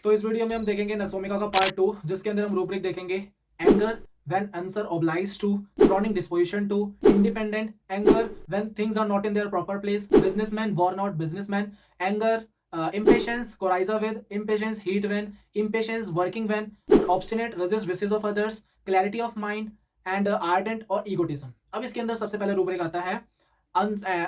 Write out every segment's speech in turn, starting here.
तो इस वीडियो में हम देखेंगे नक्सोमिका का पार्ट 2, जिसके अंदर हम रूब्रिक देखेंगे anger when answer obliges to, frowning disposition to, independent, anger when things are not in their proper place, businessman, worn out businessman, anger, impatience, coryza with, impatience, heat when, impatience, working when, obstinate, resist wishes of others, clarity of mind, and ardent और egotism. अब इसके अंदर सबसे पहले rubric आता है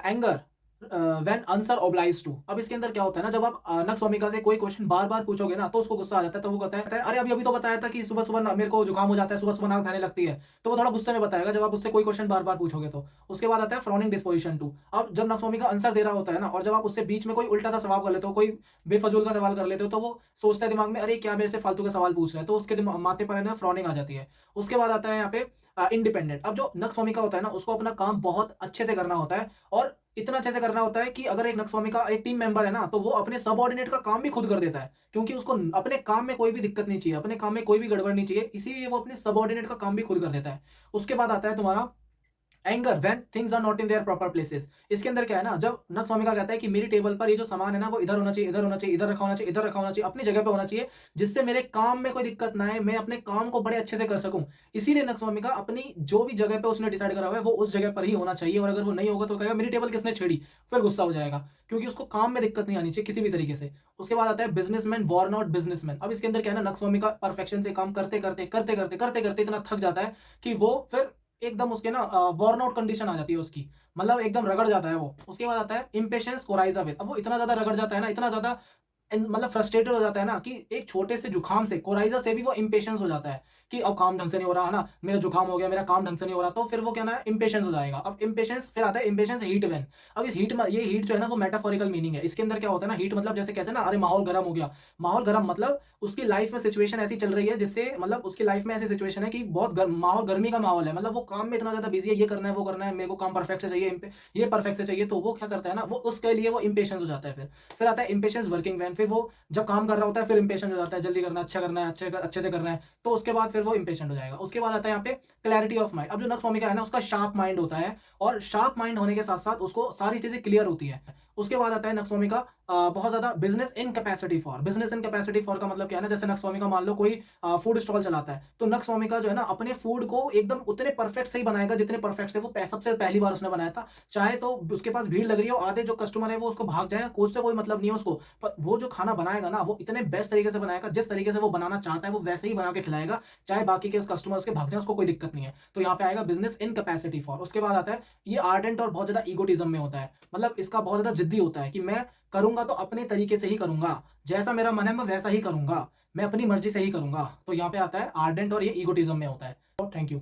anger when answer oblige to. अब इसके अंदर क्या होता है ना, जब आप नक्सवामिका से कोई क्वेश्चन बार बार पूछोगे ना तो उसको गुस्सा आ जाता है। तो वो कहता है अरे अभी अभी तो बताया था कि सुबह सुबह मेरे को जुकाम हो जाता है, सुबह सुबह नाक खाने लगती है। तो वो थोड़ा गुस्से में बताएगा जब आप उससे कोई क्वेश्चन बार बार पूछोगे तो। उसके बाद आता है फ्रॉनिंग डिस्पोजिशन टू। अब जब नक्सवामिका आंसर दे रहा होता है ना और जब आप उससे बीच में कोई उल्टा सा सवाल कर लेते हो, कोई बेफजूल का सवाल कर लेते हो, तो वो सोचता है दिमाग में अरे क्या मेरे से फालतू का सवाल पूछ रहा है, तो उसके माथे पर है ना फ्रॉनिंग आ जाती है। उसके बाद आता है यहाँ पे इंडिपेंडेंट। अब जो नक्सवामिका होता है ना उसको अपना काम बहुत अच्छे से करना होता है, और इतना अच्छे से करना होता है कि अगर एक नक्सवामिका एक टीम मेंबर है ना तो वो अपने सबऑर्डिनेट का काम भी खुद कर देता है, क्योंकि उसको अपने काम में कोई भी दिक्कत नहीं चाहिए, अपने काम में कोई भी गड़बड़ नहीं चाहिए, इसीलिए वो अपने सबऑर्डिनेट का काम भी खुद कर देता है। उसके बाद आता है तुम्हारा anger when things are not in their proper places. इसके अंदर क्या है ना, जब नक्सवामिका कहता है कि मेरी टेबल पर ये जो सामान है ना वो इधर होना चाहिए, इधर होना चाहिए, इधर रखा होना चाहिए, इधर रखा होना चाहिए, अपनी जगह पे होना चाहिए, जिससे मेरे काम में कोई दिक्कत ना आए, मैं अपने काम को बड़े अच्छे से कर सकूं। इसीलिए नक्सवामिका अपनी जो भी जगह पे उसने डिसाइड करा हुआ है वो उस जगह पर ही होना चाहिए, और अगर वो नहीं होगा तो कहेगा मेरी टेबल किसने छेड़ी, फिर गुस्सा हो जाएगा, क्योंकि उसको काम में दिक्कत नहीं आनी चाहिए किसी भी तरीके से। उसके बाद आता है बिजनेसमैन वॉर्न आउट बिजनेसमैन। अब इसके अंदर क्या है ना, नक्सवामिका परफेक्शन से काम करते करते करते करते करते करते इतना थक जाता है कि वो फिर एकदम उसके ना वॉर्न आउट कंडीशन आ जाती है उसकी, मतलब एकदम रगड़ जाता है वो। उसके बाद आता है इम्पेशंस कोराइजा विद। अब वो इतना ज्यादा रगड़ जाता है ना, इतना ज्यादा मतलब फ्रस्ट्रेटेड हो जाता है ना, कि एक छोटे से जुकाम से, कोराइजा से भी वो इंपेशंस हो जाता है कि अब काम ढंग से नहीं हो रहा है ना, मेरा जुकाम हो गया, मेरा काम ढंग से नहीं हो रहा, तो फिर वो क्या ना इंपेशंस हो जाएगा। अब इंपेशंस फिर आता है इंपेशंस हीट वेन। अब इस हीट में, ये हीट जो है ना वो मेटाफोरिकल मीनिंग है। इसके अंदर क्या होता है ना, हीट मतलब जैसे कहते हैं ना अरे माहौल गर्म हो गया, माहौल गर्म मतलब उसकी लाइफ में सिचुएशन ऐसी चल रही है जिससे, मतलब उसकी लाइफ में ऐसी सिचुएशन है कि बहुत माहौल गर्मी का माहौल है, मतलब वो काम में इतना ज्यादा बिजी है, ये करना है वो करना है, मेरे को काम परफेक्ट से चाहिए, ये परफेक्ट से चाहिए, तो वो क्या करता है ना, वो उसके लिए वो इंपेशंस हो जाता है। फिर आता है इंपेशंस वर्किंग वैन। फिर वो जब काम कर रहा होता है फिर इंपेशेंट हो जाता है, जल्दी करना, अच्छा करना है, अच्छे से करना है, तो उसके बाद फिर वो इंपेशेंट हो जाएगा। उसके बाद आता है यहाँ पे क्लैरिटी ऑफ माइंड। अब जो नक्सवामिका है ना उसका शार्प माइंड होता है, और शार्प माइंड होने के साथ साथ उसको सारी चीजें क्लियर होती है। उसके बाद आता है नक्सवामिका बहुत ज्यादा business in capacity for. Business in capacity for का मतलब क्या है ना, जैसे नक्सवामिका मान लो कोई फूड स्टॉल चलाता है, तो नक्सवामिका जो है ना अपने फूड को एकदम उतने परफेक्ट से ही बनाएगा जितने परफेक्ट से वो सबसे पहली बार उसने बनाया था। चाहे तो उसके पास भीड़ लग रही हो, आधे जो कस्टमर है वो उसको भाग जाए, उससे कोई मतलब नहीं है उसको, पर वो जो खाना बनाएगा ना वो इतने बेस्ट तरीके से बनाएगा, जिस तरीके से वो बनाना चाहता है वो वैसे ही बना के खिलाएगा, चाहे बाकी के उस कस्टमर्स के भाग जाए, उसको कोई दिक्कत नहीं है। तो यहाँ पे आएगा बिजनेस इन कैपेसिटी फॉर। उसके बाद आता है ये आर्डेंट और बहुत ज्यादा ईगोटिज्म में होता है, मतलब इसका बहुत ज्यादा जिद्दी होता है कि मैं करूंगा तो अपने तरीके से ही करूंगा, जैसा मेरा मन है मैं वैसा ही करूंगा, मैं अपनी मर्जी से ही करूंगा। तो यहाँ पे आता है आर्डेंट और ये ईगोटिज्म में होता है। Thank you.